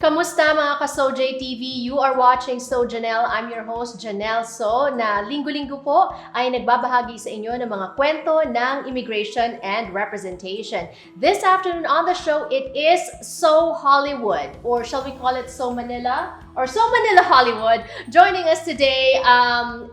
Kamusta mga ka-SoJ TV? You are watching So Jannelle. I'm your host, Jannelle So, na linggo-linggo po ay nagbabahagi sa inyo ng mga kwento ng immigration and representation. This afternoon on the show, it is So Hollywood, or shall we call it So Manila? Or So Manila Hollywood. Joining us today,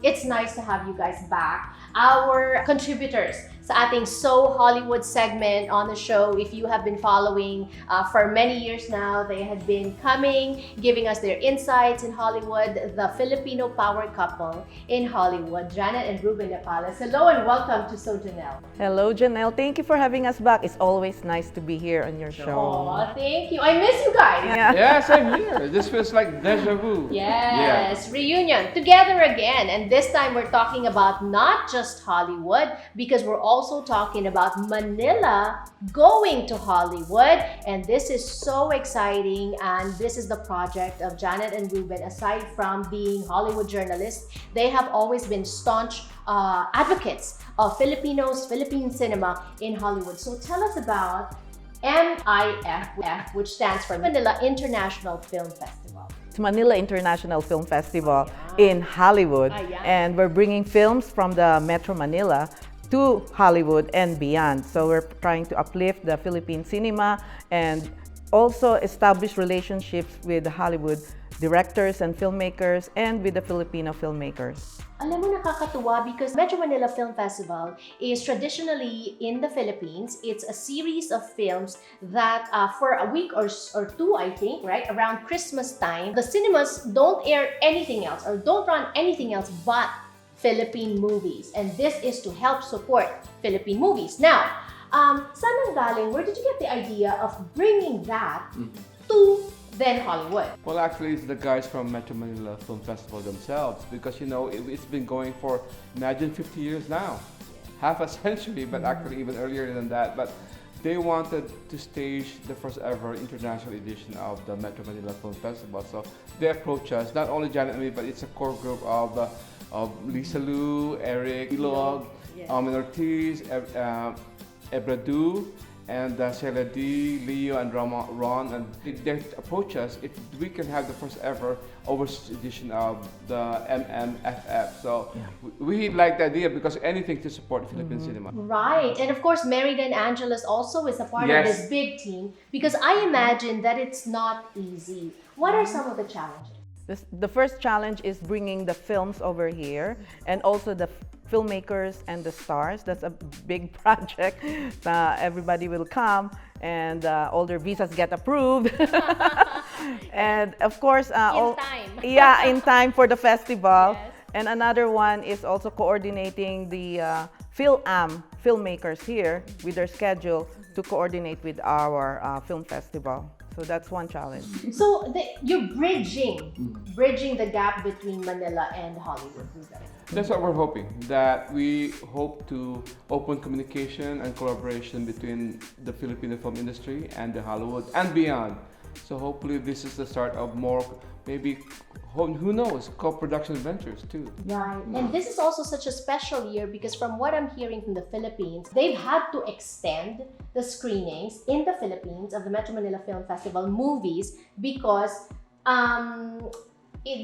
it's nice to have you guys back. Our contributors sa ating So Hollywood segment on the show. If you have been following for many years now, they have been coming, giving us their insights in Hollywood, the Filipino power couple in Hollywood, Jannelle and Ruben Nepales. Hello and welcome to So Jannelle. Hello, Jannelle. Thank you for having us back. It's always nice to be here on your show. Oh, thank you. I miss you guys. Yeah, same here. This feels like deja vu. Yes, reunion, together again. And this time we're talking about not just Hollywood, because we're also talking about Manila going to Hollywood. And this is so exciting. And this is the project of Jannelle and Ruben. Aside from being Hollywood journalists, they have always been staunch advocates of Philippine cinema in Hollywood. So tell us about MIFF, which stands for Manila International Film Festival. It's Manila International Film Festival in Hollywood. And we're bringing films from the Metro Manila to Hollywood and beyond. So we're trying to uplift the Philippine cinema and also establish relationships with the Hollywood directors and filmmakers and with the Filipino filmmakers. Alam mo, nakakatuwa because Metro Manila Film Festival is traditionally in the Philippines. It's a series of films that for a week or two, I think, right, around Christmas time, the cinemas don't air anything else or don't run anything else but Philippine movies. And this is to help support Philippine movies. Now, saan ang galing? Where did you get the idea of bringing that to then Hollywood? Well, actually, it's the guys from Metro Manila Film Festival themselves, because you know it's been going for, imagine, 50 years now, half a century, but actually even earlier than that. But they wanted to stage the first ever international edition of the Metro Manila Film Festival. So they approached us, not only Janet and me, but it's a core group of Lisa Lu, Eric, Ilog, Amin Ortiz, Ebradu, and Sheila D, Leo, and Ron, and they approach us if we can have the first ever overseas edition of the MMFF. So we like the idea because anything to support Philippine cinema. Right, and of course, Merida and Angeles also is a part of this big team, because I imagine that it's not easy. What are some of the challenges? The first challenge is bringing the films over here and also the filmmakers and the stars. That's a big project. Everybody will come and all their visas get approved. And of course, in time for the festival. Yes. And another one is also coordinating the filmmakers here with their schedule to coordinate with our film festival. So that's one challenge. So you're bridging the gap between Manila and Hollywood. That's what we're hoping, that we hope to open communication and collaboration between the Filipino film industry and the Hollywood and beyond. So hopefully this is the start of more, maybe, who knows, co-production ventures too. Right, and this is also such a special year because from what I'm hearing from the Philippines, they've had to extend the screenings in the Philippines of the Metro Manila Film Festival movies because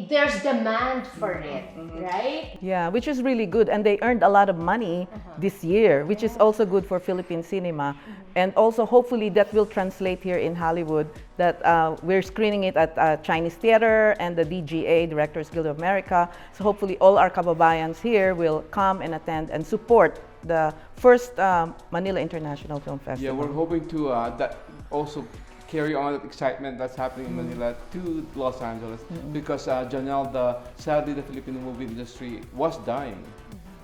there's demand for it, right? Yeah, which is really good, and they earned a lot of money this year, which is also good for Philippine cinema. And also hopefully that will translate here in Hollywood, that we're screening it at Chinese Theater and the DGA, Directors Guild of America. So hopefully all our kababayans here will come and attend and support the first Manila International Film Festival. Yeah, we're hoping to that also carry on the excitement that's happening in Manila to Los Angeles, because Jannelle, sadly the Filipino movie industry was dying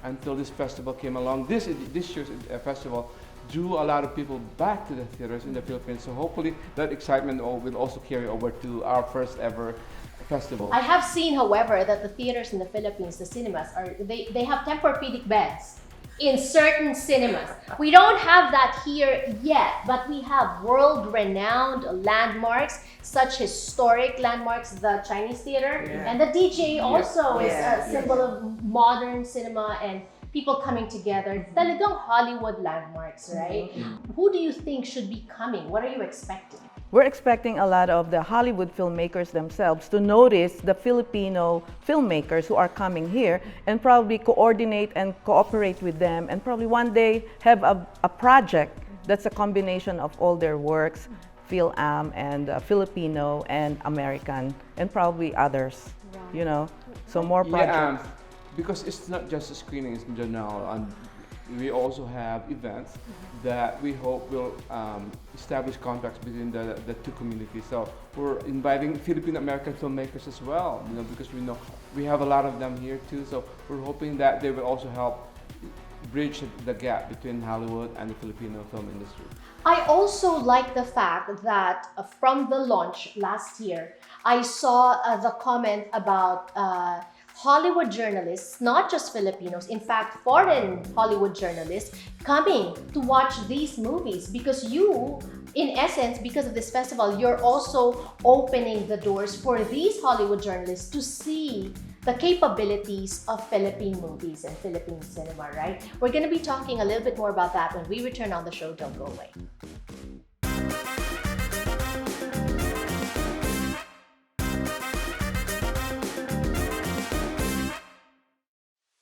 until this festival came along. This year's festival drew a lot of people back to the theaters in the Philippines. So hopefully that excitement will also carry over to our first ever festival. I have seen, however, that the theaters in the Philippines, the cinemas, they have Tempur-Pedic beds in certain cinemas. We don't have that here yet, but we have world-renowned landmarks, such historic landmarks, the Chinese Theater, and the DJ also is a symbol of modern cinema and people coming together. Talagang Hollywood landmarks, right? Who do you think should be coming? What are you expecting? we're expecting a lot of the Hollywood filmmakers themselves to notice the Filipino filmmakers who are coming here and probably coordinate and cooperate with them, and probably one day have a project that's a combination of all their works, Fil-Am and Filipino and American, and probably others, you know. So more projects. Yeah, because it's not just a screening in general, and we also have events that we hope will establish contacts between the two communities. So we're inviting Filipino American filmmakers as well, you know, because we know we have a lot of them here too. So we're hoping that they will also help bridge the gap between Hollywood and the Filipino film industry. I also like the fact that from the launch last year, I saw the comment about Hollywood journalists, not just Filipinos, in fact, foreign Hollywood journalists coming to watch these movies, because you, in essence, because of this festival, you're also opening the doors for these Hollywood journalists to see the capabilities of Philippine movies and Philippine cinema, right? We're going to be talking a little bit more about that when we return on the show. Don't go away.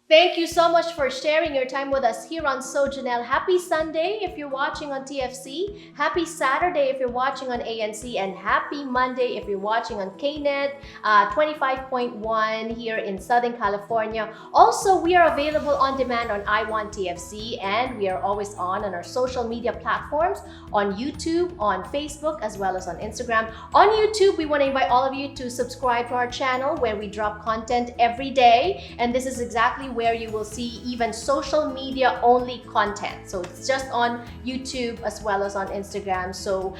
Thank you so much for sharing your time with us here on So Jannelle. Happy Sunday if you're watching on TFC. Happy Saturday if you're watching on ANC. And happy Monday if you're watching on KNET 25.1 here in Southern California. Also, we are available on demand on I Want TFC, and we are always on our social media platforms, on YouTube, on Facebook, as well as on Instagram. On YouTube, we want to invite all of you to subscribe to our channel where we drop content every day. And this is exactly where you will see even social media only content. So it's just on YouTube as well as on Instagram. So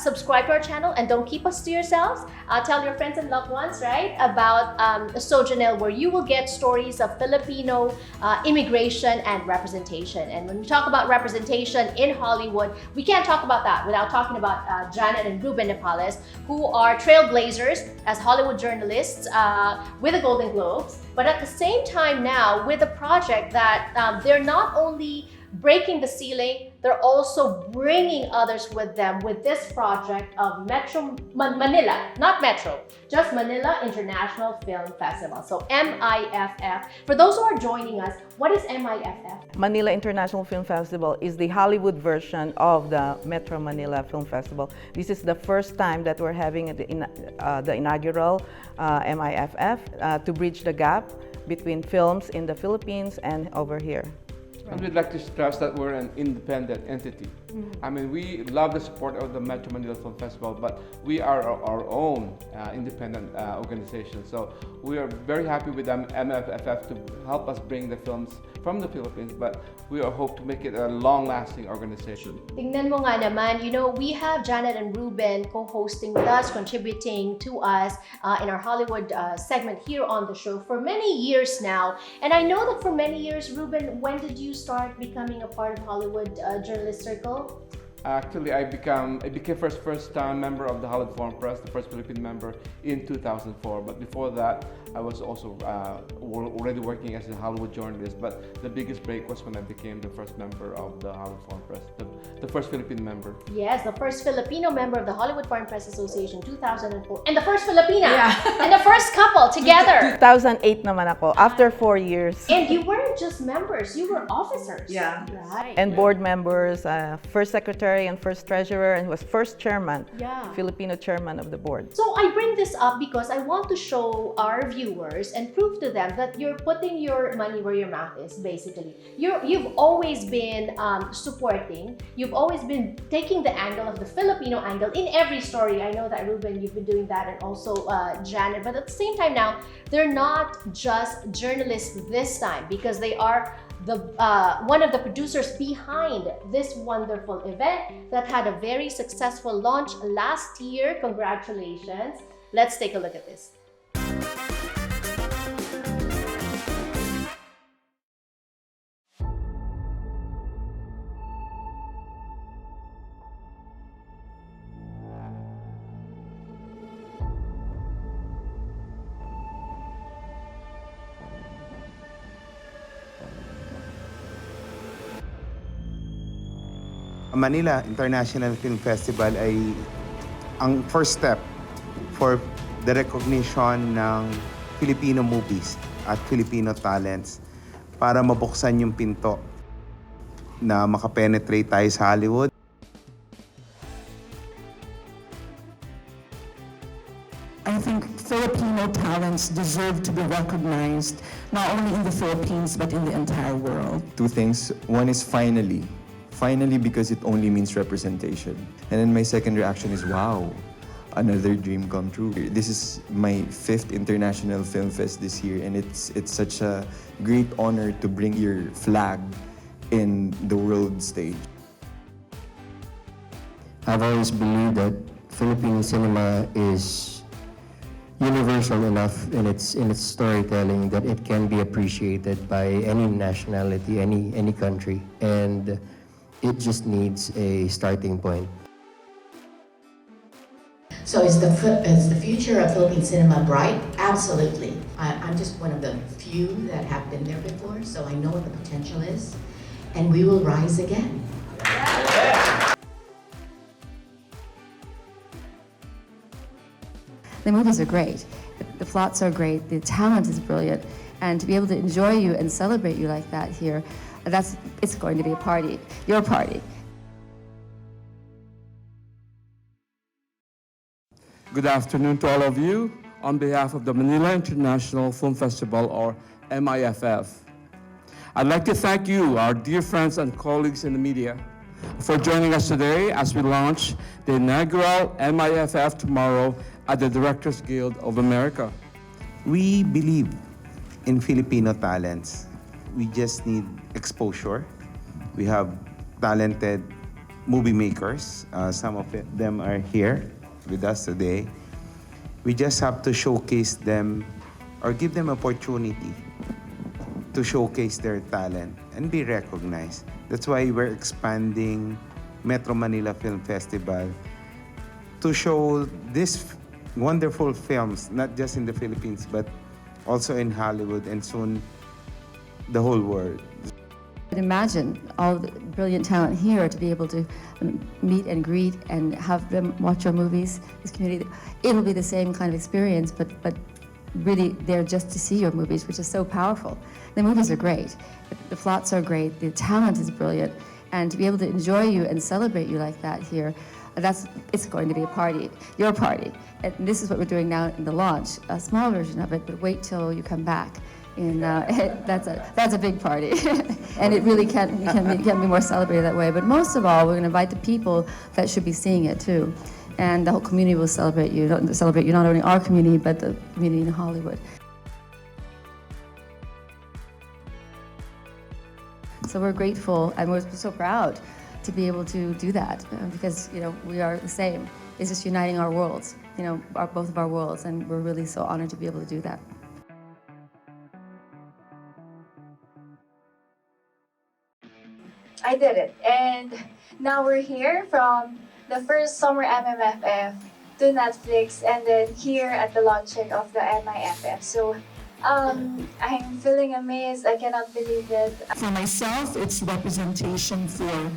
subscribe to our channel and don't keep us to yourselves. Tell your friends and loved ones, right, about So Jannelle, where you will get stories of Filipino immigration and representation. And when we talk about representation in Hollywood, we can't talk about that without talking about Jannelle and Ruben Nepales, who are trailblazers as Hollywood journalists with the Golden Globes. But at the same time now, with a project that they're not only breaking the ceiling, they're also bringing others with them with this project of Metro Manila, not Metro, just Manila International Film Festival. So MIFF. For those who are joining us, what is MIFF? Manila International Film Festival is the Hollywood version of the Metro Manila Film Festival. This is the first time that we're having the inaugural MIFF to bridge the gap between films in the Philippines and over here. And we'd like to stress that we're an independent entity. I mean, we love the support of the Metro Manila Film Festival, but we are our own independent organization. So we are very happy with MFFF to help us bring the films from the Philippines, but we hope to make it a long-lasting organization. Tingnan mo nga naman, you know, we have Jannelle and Ruben co-hosting with us, contributing to us in our Hollywood segment here on the show for many years now. And I know that for many years, Ruben, when did you start becoming a part of Hollywood Journalist Circle? Actually, I became first-time member of the Hollywood Foreign Press, the first Philippine member in 2004. But before that, I was also already working as a Hollywood journalist. But the biggest break was when I became the first member of the Hollywood Foreign Press, the first Philippine member. Yes, the first Filipino member of the Hollywood Foreign Press Association, 2004. And the first Filipina! Yeah. And the first couple together! 2008 naman ako, after 4 years. And you weren't just members, you were officers. Yeah. Right. And board members, first secretary and first treasurer, and was first chairman, Yeah. Filipino chairman of the board. So I bring this up because I want to show our viewers and prove to them that you're putting your money where your mouth is, basically. You've always been supporting, you've always been taking the angle of the Filipino angle in every story. I know that, Ruben, you've been doing that, and also Janet, but at the same time now, they're not just journalists this time, because they are one of the producers behind this wonderful event that had a very successful launch last year. Congratulations. Let's take a look at this. Manila International Film Festival ay ang first step for the recognition ng Filipino movies at Filipino talents para mabuksan yung pinto na makapenetrate tayo sa Hollywood. I think Filipino talents deserve to be recognized not only in the Philippines but in the entire world. Two things. One is finally. Finally, because it only means representation. And then my second reaction is, wow, another dream come true. This is my 5th International Film Fest this year, and it's such a great honor to bring your flag in the world stage. I've always believed that Filipino cinema is universal enough in its storytelling that it can be appreciated by any nationality, any country, and it just needs a starting point. So is the future of Philippine cinema bright? Absolutely. I'm just one of the few that have been there before, so I know what the potential is, and we will rise again. The movies are great, the plots are great, the talent is brilliant, and to be able to enjoy you and celebrate you like that here, it's going to be a party, your party. Good afternoon to all of you. On behalf of the Manila International Film Festival, or MIFF, I'd like to thank you, our dear friends and colleagues in the media, for joining us today as we launch the inaugural MIFF tomorrow at the Directors Guild of America. We believe in Filipino talents. We just need exposure. We have talented movie makers. Some of them are here with us today. We just have to showcase them or give them opportunity to showcase their talent and be recognized. That's why we're expanding Metro Manila Film Festival to show these wonderful films, not just in the Philippines, but also in Hollywood and soon the whole world. Imagine all the brilliant talent here to be able to meet and greet and have them watch our movies, this community. It'll be the same kind of experience, but really they're just to see your movies, which is so powerful. The movies are great, the plots are great, the talent is brilliant, and to be able to enjoy you and celebrate you like that here, it's going to be a party, your party. And this is what we're doing now in the launch, a small version of it, but wait till you come back. And that's a big party, and it really can't be more celebrated that way. But most of all, we're going to invite the people that should be seeing it too, and the whole community will celebrate you. Not only our community, but the community in Hollywood. So we're grateful, and we're so proud to be able to do that, because we are the same. It's just uniting our worlds, both of our worlds, and we're really so honored to be able to do that. I did it, and now we're here from the first summer MMFF to Netflix, and then here at the launching of the MIFF. So I'm feeling amazed. I cannot believe it. For myself, it's representation for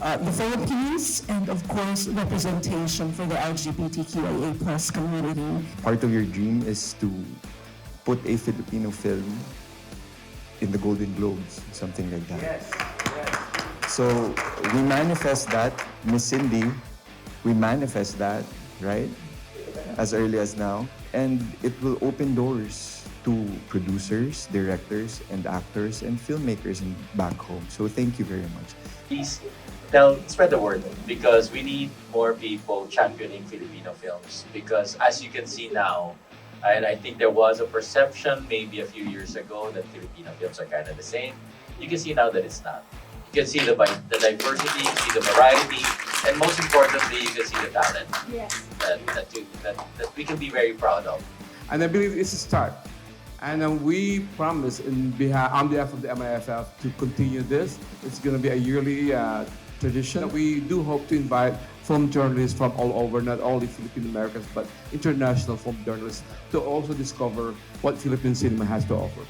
the Philippines, and of course, representation for the LGBTQIA+ community. Part of your dream is to put a Filipino film in the Golden Globes, something like that. Yes. So we manifest that, Miss Cindy, we manifest that, right? As early as now. And it will open doors to producers, directors, and actors, and filmmakers back home. So thank you very much. Please spread the word, because we need more people championing Filipino films. Because as you can see now, and I think there was a perception maybe a few years ago that Filipino films are kind of the same. You can see now that it's not. You can see the diversity, you see the variety, and most importantly, you can see the talent that we can be very proud of. And I believe it's a start. And we promise on behalf of the MIFF to continue this. It's going to be a yearly tradition. We do hope to invite film journalists from all over, not only Filipino Americans, but international film journalists, to also discover what Philippine cinema has to offer.